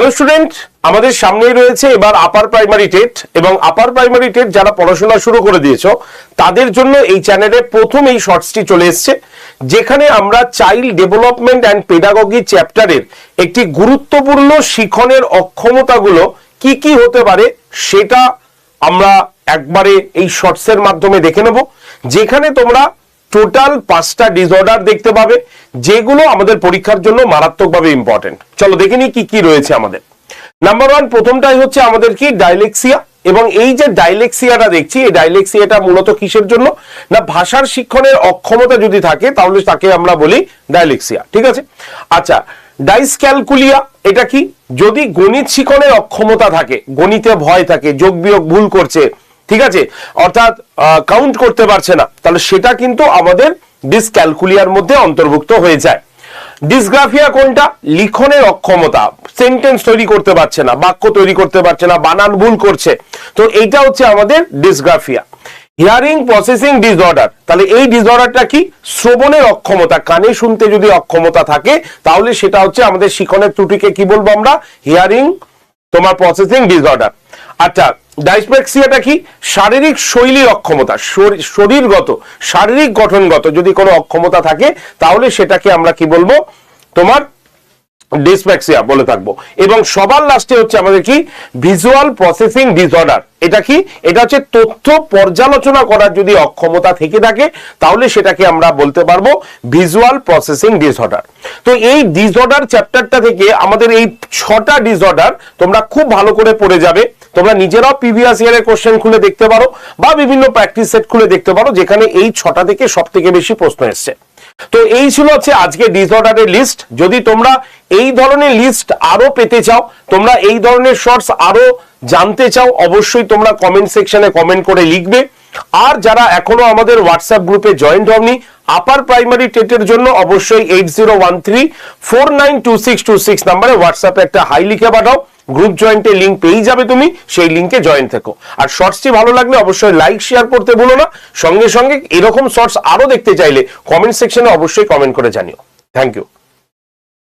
Hello student, আমাদের সামনেই রয়েছে এবার আপার প্রাইমারি টেট এবং আপার প্রাইমারি টেট যারা পড়াশোনা শুরু করে দিয়েছো তাদের জন্য এই চ্যানেলে প্রথম এই শর্টসটি চলে এসেছে, যেখানে আমরা চাইল্ড ডেভেলপমেন্ট অ্যান্ড পেডাগজি চ্যাপ্টারের একটি গুরুত্বপূর্ণ শিখনের অক্ষমতাগুলো কি কি হতে পারে সেটা আমরা একবারে এই শর্টসের মাধ্যমে দেখে নেব, যেখানে তোমরা টোটাল 5টা ডিসঅর্ডার দেখতে পাবে যেগুলো আমাদের পরীক্ষার জন্য মারাত্মকভাবে ইম্পর্টেন্ট। চলো দেখে নিই কি কি রয়েছে আমাদের। নাম্বার 1, প্রথমটাই হচ্ছে আমাদের কি ডাইলেক্সিয়া, এবং এই যে ডাইলেক্সিয়াটা দেখছি, এই ডাইলেক্সিয়াটা মূলত কিসের জন্য না, ভাষার শিক্ষণের অক্ষমতা যদি থাকে তাহলে তাকে আমরা বলি ডাইলেক্সিয়া। ঠিক আছে, আচ্ছা ডাইসক্যালকুলিয়া এটা কি, যদি গণিত শিখনের অক্ষমতা থাকে, গণিতে ভয় থাকে, যোগ বিয়োগ ভুল করছে, ঠিক আছে, অর্থাৎ কাউন্ট করতে পারছে না, তাহলে সেটা কিন্তু আমাদের ডিসক্যালকুলিয়ার মধ্যে অন্তর্ভুক্ত হয়ে যায়। ডিসগ্রাফিয়া কোনটা, লিখনের অক্ষমতা, সেন্টেন্স তৈরি করতে পারছে না, বাক্য তৈরি করতে পারছে না, বানান ভুল করছে, তো এইটা হচ্ছে আমাদের ডিসগ্রাফিয়া। হিয়ারিং প্রসেসিং ডিসঅর্ডার, তাহলে এই ডিসঅর্ডারটা কি, শ্রবণের অক্ষমতা, কানে শুনতে যদি অক্ষমতা থাকে তাহলে সেটা হচ্ছে আমাদের শিখনের ত্রুটিকে কি বলবো আমরা, হিয়ারিং তোমার প্রসেসিং ডিসঅর্ডার। আচ্ছা ডাইসপ্লেক্সিয়াটা কি, শারীরিক শৈলীর অক্ষমতা, শরীরগত শারীরিক গঠনগত যদি কোনো অক্ষমতা থাকে তাহলে সেটাকে আমরা কি বলবো, তোমার ডিসপ্লেক্সিয়া বলে থাকবো। এবং সবার লাস্টে হচ্ছে আমাদের কি, ভিজুয়াল প্রসেসিং ডিসঅর্ডার। এটা কি, এটা হচ্ছে তথ্য পর্যালোচনা করার যদি অক্ষমতা থেকে থাকে তাহলে সেটাকে আমরা বলতে পারবো ভিজুয়াল প্রসেসিং ডিসঅর্ডার। তো এই ডিসঅর্ডার চ্যাপ্টারটা থেকে আমাদের এই 6টা ডিসঅর্ডার তোমরা খুব ভালো করে পড়ে যাবে। তোমরা নিজেরাও প্রিভিয়াস ইয়ারের কোশ্চেন খুলে দেখতে পারো বা বিভিন্ন প্র্যাকটিস সেট খুলে দেখতে পারো, যেখানে এই 6টা থেকে সব থেকে বেশি প্রশ্ন এসছে। তো এই ছিল হচ্ছে আজকে ডিসঅর্ডারের লিস্ট। যদি তোমরা এই ধরনের লিস্ট আরো পেতে চাও, তোমরা এই ধরনের শর্টস আরো জানতে চাও, অবশ্যই তোমরা কমেন্ট সেকশনে কমেন্ট করে লিখবে। আর যারা এখনো আমাদের হোয়াটসঅ্যাপ গ্রুপে জয়েন্ট হওনি আপার প্রাইমারি টেটের জন্য, অবশ্যই 8013492626 নম্বরে হোয়াটসঅ্যাপে একটা হাই লিখে পাঠাও, গ্রুপ জয়েন্টের লিঙ্ক পেয়ে যাবে, তুমি সেই লিঙ্কে জয়েন থেকো। আর শর্টসটি ভালো লাগলে অবশ্যই লাইক শেয়ার করতে ভুলো না। সঙ্গে সঙ্গে এরকম শর্টস আরো দেখতে চাইলে কমেন্ট সেকশনে অবশ্যই কমেন্ট করে জানিও। Thank you.